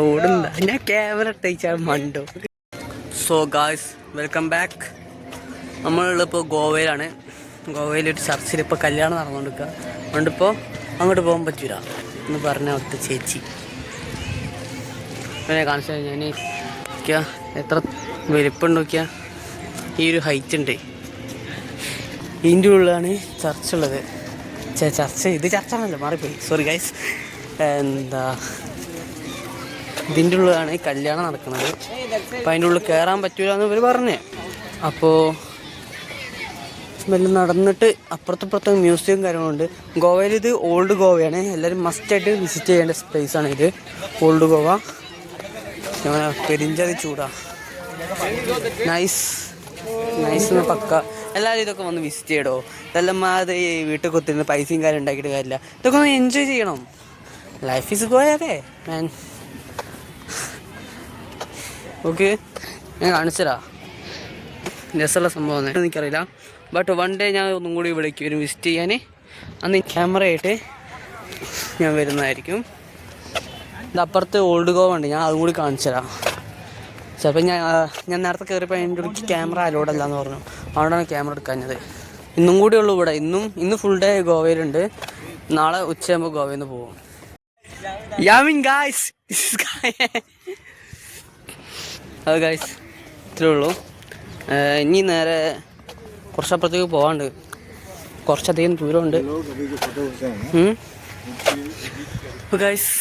ഓടുന്ന ഞാൻ ക്യാമറ ഇട്ടയച്ചാൽ മണ്ടോ. So guys, welcome back. നമ്മളിപ്പോൾ ഗോവയിലാണ്. ഗോവയിലൊരു ചർച്ചിൽ ഇപ്പോൾ കല്യാണം നടന്നുകൊണ്ടിരിക്കുക. അതുകൊണ്ടിപ്പോൾ അങ്ങോട്ട് പോകാൻ പറ്റൂല എന്ന് പറഞ്ഞ അവിടുത്തെ ചേച്ചി അങ്ങനെ കാണിച്ചു. ഞാൻ നോക്കിയാൽ എത്ര വലിപ്പം നോക്കിയാൽ ഈ ഒരു ഹൈറ്റ് ഉണ്ട്. ഇതിൻ്റെ ഉള്ളിലാണ് ചർച്ചുള്ളത്. ഇത് ചർച്ചാണല്ലോ, മാറിപ്പോയി, സോറി ഗൈസ്. എന്താ ഇതിൻ്റെ ഉള്ളിലാണ് കല്യാണം നടക്കുന്നത്. അപ്പം അതിൻ്റെ ഉള്ളിൽ കയറാൻ പറ്റൂല എന്ന് ഇവർ പറഞ്ഞേ. അപ്പോൾ മെല്ലെ നടന്നിട്ട് അപ്പുറത്തപ്പുറത്ത് മ്യൂസിയം കാര്യങ്ങളുണ്ട്. ഗോവയിൽ ഇത് ഓൾഡ് ഗോവയാണ്. എല്ലാവരും മസ്റ്റായിട്ട് വിസിറ്റ് ചെയ്യേണ്ട പ്ലേസാണ് ഇത്, ഓൾഡ് ഗോവ. പെരിഞ്ചതി ചൂടാ, നൈസ് എന്ന് പക്ക. എല്ലാവരും ഇതൊക്കെ വന്ന് വിസിറ്റ് ചെയ്യടോ. ഇതെല്ലാം അത് ഈ വീട്ടിൽ കുത്തിരുന്ന് പൈസയും കാര്യം ഉണ്ടാക്കിയിട്ട് കാര്യമില്ല. ഇതൊക്കെ ഒന്ന് എൻജോയ് ചെയ്യണം. Life is Goa man. Okay, ഞാൻ കാണിച്ചതാ രസമുള്ള സംഭവം എനിക്കറിയില്ല. ബട്ട് വൺ ഡേ ഞാൻ ഒന്നും കൂടി ഇവിടേക്ക് വരും വിസിറ്റ് ചെയ്യാൻ. അന്ന് ക്യാമറയായിട്ട് ഞാൻ വരുന്നതായിരിക്കും. ഇതപ്പുറത്ത് ഓൾഡ് ഗോവ ഉണ്ട്, ഞാൻ അതും കൂടി കാണിച്ചുതരാം. ചിലപ്പോൾ ഞാൻ നേരത്തെ കയറിയപ്പോൾ എൻ്റെ അടുത്ത് ക്യാമറ അലോഡല്ല എന്ന് പറഞ്ഞു. അതുകൊണ്ടാണ് ക്യാമറ എടുക്കാഞ്ഞത്. ഇന്നും കൂടി ഉള്ളൂ ഇവിടെ. ഇന്ന് ഫുൾ ഡേ ഗോവയിലുണ്ട്. നാളെ ഉച്ചയാകുമ്പോൾ ഗോവയിൽ നിന്ന് പോകും. അത് ഗൈസ് ഇത്രേ ഉള്ളൂ. ഇനി നേരെ കുറച്ചപ്പുറത്തേക്ക് പോകാണ്ട്, കുറച്ചധികം ദൂരമുണ്ട്. അപ്പോൾ ഗൈസ്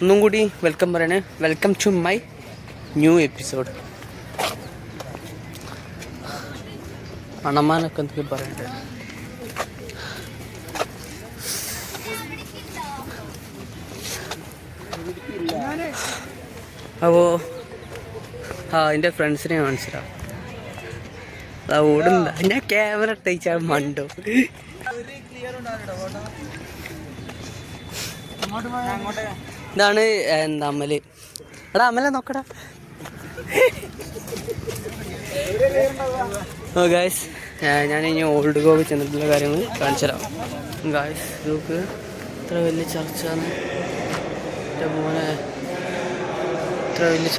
ഒന്നും കൂടി വെൽക്കം പറയണേ. Welcome to my new episode. അണമാനൊക്കെ എന്തൊക്കെ പറയണ്ടേ. അപ്പോൾ എൻ്റെ ഫ്രണ്ട്സിനെ കാണിച്ചിട്ടാ ഓടുന്ന ഞാൻ ക്യാമറ ഇട്ടയച്ചാൽ മണ്ടോ. ഇതാണ് എന്താ അമല്. എടാ അമല നോക്കടാ. ഗായ്സ്, ഞാനിനി ഓൾഡ് ഗോവ ചെന്നിട്ടുള്ള കാര്യങ്ങൾ കാണിച്ചു തരാം. ഗായ്സ് നോക്ക്, ഇത്ര വലിയ ചർച്ചാണ്. എൻ്റെ മോനെ ഇത്ര വലിയ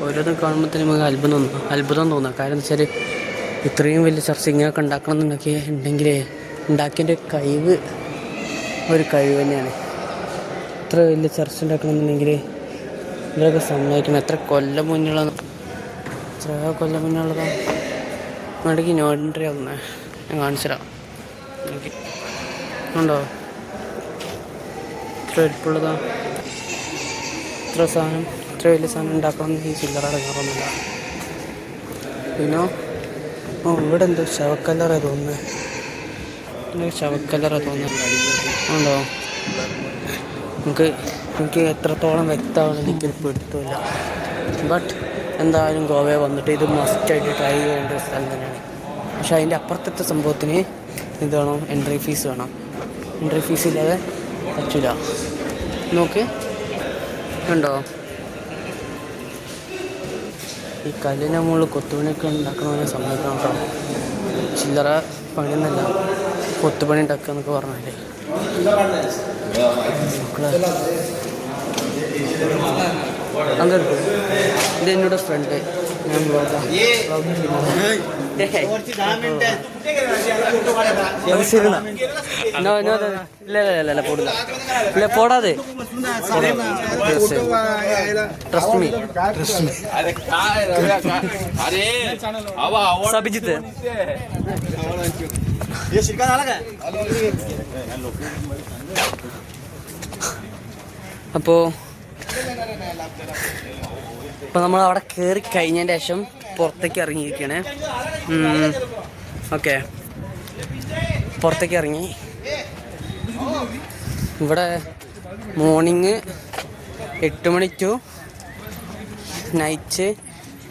ഓരോന്നും കാണുമ്പോഴത്തേനും നമുക്ക് അത്ഭുതം തോന്നാം. കാരണം എന്താ വെച്ചാൽ ഇത്രയും വലിയ ചർച്ച ഇങ്ങനെയൊക്കെ ഉണ്ടാക്കണം എന്നുണ്ടെങ്കിൽ ഉണ്ടാക്കിയതിൻ്റെ ഒരു കഴിവ് തന്നെയാണ്. ഇത്ര വലിയ ചർച്ച ഉണ്ടാക്കണമെന്നുണ്ടെങ്കിൽ ഇവരൊക്കെ സമ്മതിക്കണം. എത്ര കൊല്ലം മുന്നുള്ളതാണ്. ഇടയ്ക്ക് നോ എൻട്രി ആവുന്നേ ഞാൻ കാണിച്ചു തരാം. ഉണ്ടോ ഇത്ര വലിപ്പുള്ളതാ. ഇത്ര വലിയ സാധനം ഉണ്ടാക്കണമെന്ന് ഈ ചില്ലറ അടങ്ങാറൊന്നുമില്ല. പിന്നെ ഇവിടെ എന്തോ ശവക്കല്ലറ തോന്നുന്നത്. ഉണ്ടോ? എനിക്ക് എത്രത്തോളം വ്യക്തമാണെന്ന് എനിക്കൊരു പിടുത്തമില്ല. ബട്ട് എന്തായാലും ഗോവയിൽ വന്നിട്ട് ഇത് മസ്റ്റായിട്ട് ട്രൈ ചെയ്യേണ്ട ഒരു സ്ഥലം തന്നെയാണ്. പക്ഷേ അതിൻ്റെ അപ്പുറത്തെ സംഭവത്തിന് ഇത് വേണം, എൻട്രി ഫീസ് വേണം. എൻട്രി ഫീസ് ഇല്ലാതെ പറ്റില്ല. നോക്ക്, ഉണ്ടോ? ഈ കല്ലിൻ്റെ മുകളിൽ കൊത്തുപണിയൊക്കെ ഉണ്ടാക്കണമെന്ന് സമ്മതിക്കണം കേട്ടോ. ചില്ലറ പണിയൊന്നല്ല, കൊത്തുപണി ഉണ്ടാക്കുക എന്നൊക്കെ പറഞ്ഞാലേ. അങ്ങനെ ഇത് എന്നോട് ഫ്രണ്ട്, ഞാൻ പോടാതെ സബിജിത്ത്. അപ്പോൾ നമ്മൾ അവിടെ കയറി കഴിഞ്ഞതിൻ്റെ ശേഷം പുറത്തേക്ക് ഇറങ്ങിയിരിക്കുകയാണ്. ഓക്കെ, പുറത്തേക്ക് ഇറങ്ങി. ഇവിടെ മോർണിംഗ് 8 മണി ടു നൈറ്റ്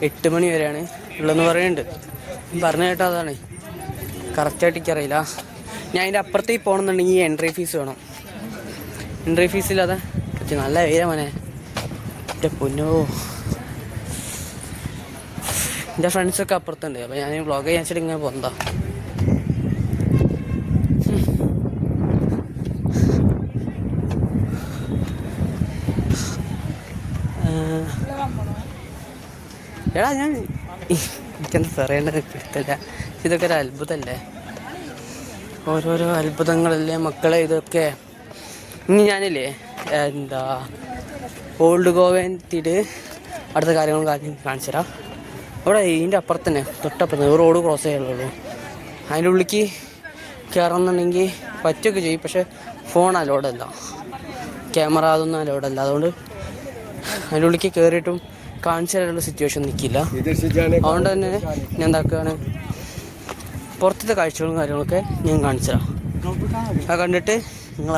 8 മണി വരെയാണ് ഉള്ളതെന്ന് പറയുന്നുണ്ട്. പറഞ്ഞ കേട്ടോ, അതാണ് കറക്റ്റായിട്ട് എനിക്കറിയില്ല. ഞാൻ അതിൻ്റെ അപ്പുറത്തേക്ക് പോകണമെന്നുണ്ടെങ്കിൽ എൻട്രി ഫീസ് വേണം. എൻട്രി ഫീസില്ലാതെ നല്ല വെയില മോനെ. എൻ്റെ പൊന്നോ, എൻ്റെ ഫ്രണ്ട്സൊക്കെ അപ്പുറത്തുണ്ട്. അപ്പോൾ ഞാൻ വ്ളോഗ് ചെയ്യാൻ വെച്ചിട്ട് ഇങ്ങനെ പോകുന്നതാ. എടാ എനിക്കെന്താ പറയേണ്ടത് കിട്ടില്ല. ഇതൊക്കെ ഒരു അത്ഭുതമല്ലേ, ഓരോരോ അത്ഭുതങ്ങളല്ലേ മക്കളെ ഇതൊക്കെ. ഇനി ഞാനില്ലേ ഓൾഡ് ഗോവ എത്തിയിട്ട് അടുത്ത കാര്യങ്ങളും കാണിച്ചു തരാം. അവിടെ ഇതിൻ്റെ അപ്പുറത്ത് തന്നെ തൊട്ടപ്പുറത്ത് ഒരു റോഡ് ക്രോസ് ചെയ്യാനുള്ളൂ. അതിൻ്റെ ഉള്ളിലേക്ക് കയറണമെന്നുണ്ടെങ്കിൽ പറ്റുകയൊക്കെ ചെയ്യും, പക്ഷേ ഫോൺ അലോഡല്ല, ക്യാമറ അതൊന്നും അലോഡല്ല. അതുകൊണ്ട് അതിൻ്റെ ഉള്ളിലേക്ക് കയറിയിട്ടും കാണിച്ചു തരാനുള്ള സിറ്റുവേഷൻ നിൽക്കില്ല. അതുകൊണ്ട് തന്നെ ഞാൻ എന്താക്കുകയാണ്, പുറത്തത്തെ കാഴ്ചകളും കാര്യങ്ങളൊക്കെ ഞാൻ കാണിച്ചു തരാം. അത് കണ്ടിട്ട് നിങ്ങൾ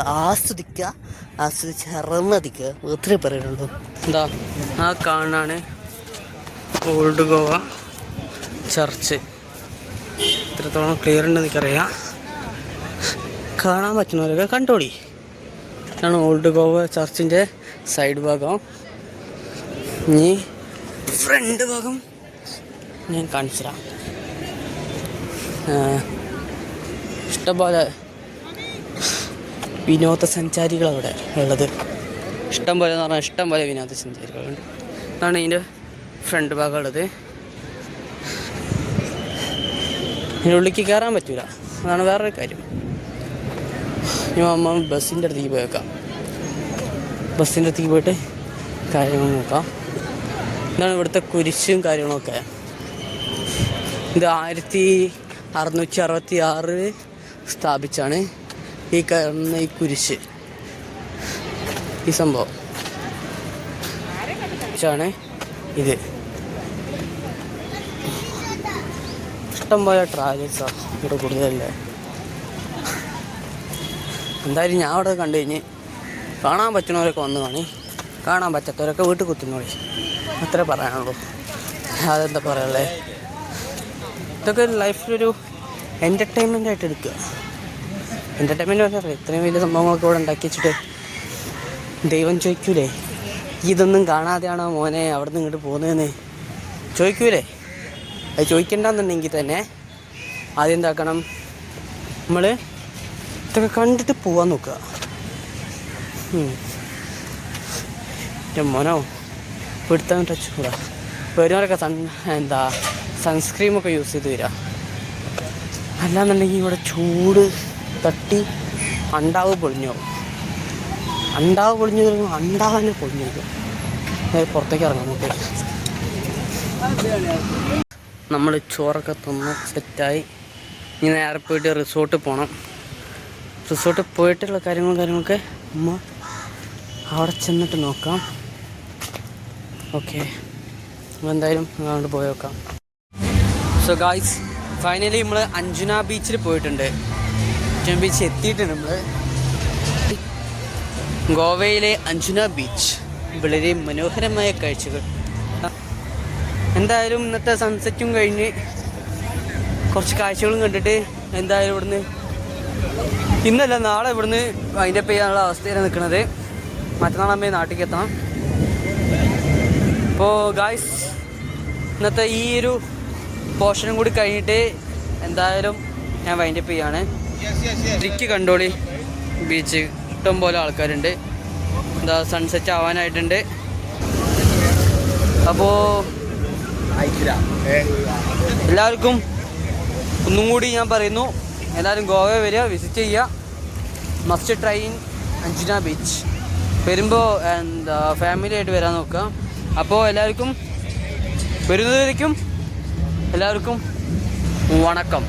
ആസ്വദിച്ച് ഇറന്നടിക്കുക, ഒത്തിരി പറയുന്നുള്ളൂ. എന്താ ആ കാണാണ് ഓൾഡ് ഗോവ ചർച്ച്. ഇത്രത്തോളം ക്ലിയർ ഉണ്ടെന്ന് എനിക്കറിയാം. കാണാൻ പറ്റുന്നവരൊക്കെ കണ്ടോളി. ഇതാണ് ഓൾഡ് ഗോവ ചർച്ചിൻ്റെ സൈഡ് ഭാഗം. ഇനി ഫ്രണ്ട് ഭാഗം ഞാൻ കാണിച്ചു തരാം. ഇഷ്ടംപോലെ വിനോദസഞ്ചാരികളവിടെ ഉള്ളത്. ഇഷ്ടംപോലെ എന്ന് പറഞ്ഞാൽ ഇഷ്ടംപോലെ വിനോദസഞ്ചാരികളുണ്ട്. ഇതാണ് ഇതിൻ്റെ ഫ്രണ്ട് ഭാഗം ഉള്ളത്. ഇതിൻ്റെ ഉള്ളിലേക്ക് കയറാൻ പറ്റൂല, അതാണ് വേറൊരു കാര്യം. ഞാൻ അമ്മ ബസ്സിൻ്റെ അടുത്തേക്ക് പോയേക്കാം. ബസ്സിൻ്റെ അടുത്തേക്ക് പോയിട്ട് കാര്യങ്ങൾ നോക്കാം. ഇതാണ് ഇവിടുത്തെ കുരിശും കാര്യങ്ങളൊക്കെ. ഇത് 1666 സ്ഥാപിച്ചാണ് ഈ കാണുന്ന ഈ കുരിശ്. ഈ സംഭവം ാണ് ഇത്. ഇഷ്ടംപോലെ ട്രാവലേഴ്സാണ് ഇവിടെ കൂടുതലല്ലേ. എന്തായാലും ഞാൻ അവിടെ കണ്ടു കഴിഞ്ഞ് കാണാൻ പറ്റുന്നവരൊക്കെ വന്ന് കാണി, കാണാൻ പറ്റാത്തവരൊക്കെ വീട്ടിൽ കുത്തുന്നോളി, അത്രേ പറയാനുള്ളൂ. അതെന്താ പറയാനുള്ളത്, ഇതൊക്കെ ലൈഫിലൊരു എൻ്റർടൈൻമെൻ്റ് ആയിട്ട് എടുക്കുക. എൻ്റർടൈൻമെൻറ്റ് പറഞ്ഞാൽ ഇത്രയും വലിയ സംഭവങ്ങളൊക്കെ ഇവിടെ ഉണ്ടാക്കി വെച്ചിട്ട് ദൈവം ചോദിക്കൂലേ, ഇതൊന്നും കാണാതെയാണോ മോനെ അവിടെ നിന്ന് ഇങ്ങോട്ട് പോകുന്നതെന്ന് ചോദിക്കൂലേ? അത് ചോദിക്കണ്ടെന്നുണ്ടെങ്കിൽ തന്നെ ആദ്യം എന്താക്കണം, നമ്മൾ ഇതൊക്കെ കണ്ടിട്ട് പോകാൻ നോക്കുക. മോനോ പിടുത്തം ടച്ച് കൂടാ വരുന്നവരൊക്കെ സൺസ്ക്രീമൊക്കെ യൂസ് ചെയ്ത് വരിക. അല്ലാന്നുണ്ടെങ്കിൽ ഇവിടെ ചൂട് തട്ടി അണ്ടാവ് പൊളിഞ്ഞു കഴിയുമ്പോൾ അണ്ടാവന്നെ പൊളിഞ്ഞു വരും. പുറത്തേക്ക് ഇറങ്ങാം നമുക്ക്. നമ്മൾ ചോറൊക്കെ തന്ന് സെറ്റായി. ഇനി നേരെ പോയിട്ട് റിസോർട്ടിൽ പോകണം. റിസോർട്ടിൽ പോയിട്ടുള്ള കാര്യങ്ങളൊക്കെ അമ്മ അവിടെ ചെന്നിട്ട് നോക്കാം. ഓക്കെ, എന്തായാലും അങ്ങോട്ട് പോയി നോക്കാം. സോ ഗായ്സ്, ഫൈനലി നമ്മൾ അഞ്ജുന ബീച്ചിൽ പോയിട്ടുണ്ട്. അഞ്ജുന ബീച്ച് എത്തിയിട്ടുണ്ട് നമ്മൾ. ഗോവയിലെ അഞ്ജുന ബീച്ച് വളരെ മനോഹരമായ കാഴ്ചകൾ. എന്തായാലും ഇന്നത്തെ സൺസെറ്റും കഴിഞ്ഞ് കുറച്ച് കാഴ്ചകളും കണ്ടിട്ട് എന്തായാലും ഇവിടുന്ന് ഇന്നല്ല നാളെ ഇവിടുന്ന് വൈൻഡപ്പ് ചെയ്യാനുള്ള അവസ്ഥയിലാണ് നിൽക്കുന്നത്. മറ്റന്നാളാകുമ്പോൾ നാട്ടിലേക്ക് എത്തണം. അപ്പോൾ ഗായ്സ്, ഇന്നത്തെ ഈ ഒരു പോർഷനും കൂടി കഴിഞ്ഞിട്ട് എന്തായാലും ഞാൻ വൈൻഡപ്പ് ചെയ്യാണ്. ശരിക്ക് കണ്ടോളി, ബീച്ച് ഇഷ്ടം പോലെ ആൾക്കാരുണ്ട്. എന്താ സൺസെറ്റ് ആവാനായിട്ടുണ്ട്. അപ്പോൾ എല്ലാവർക്കും ഒന്നും കൂടി ഞാൻ പറയുന്നു, എല്ലാവരും ഗോവ വരിക, വിസിറ്റ് ചെയ്യുക. Must try in Anjuna beach. വരുമ്പോൾ ഫാമിലി ആയിട്ട് വരാൻ നോക്കുക. അപ്പോൾ എല്ലാവർക്കും വരുന്നതായിരിക്കും. എല്ലാവർക്കും വണക്കം.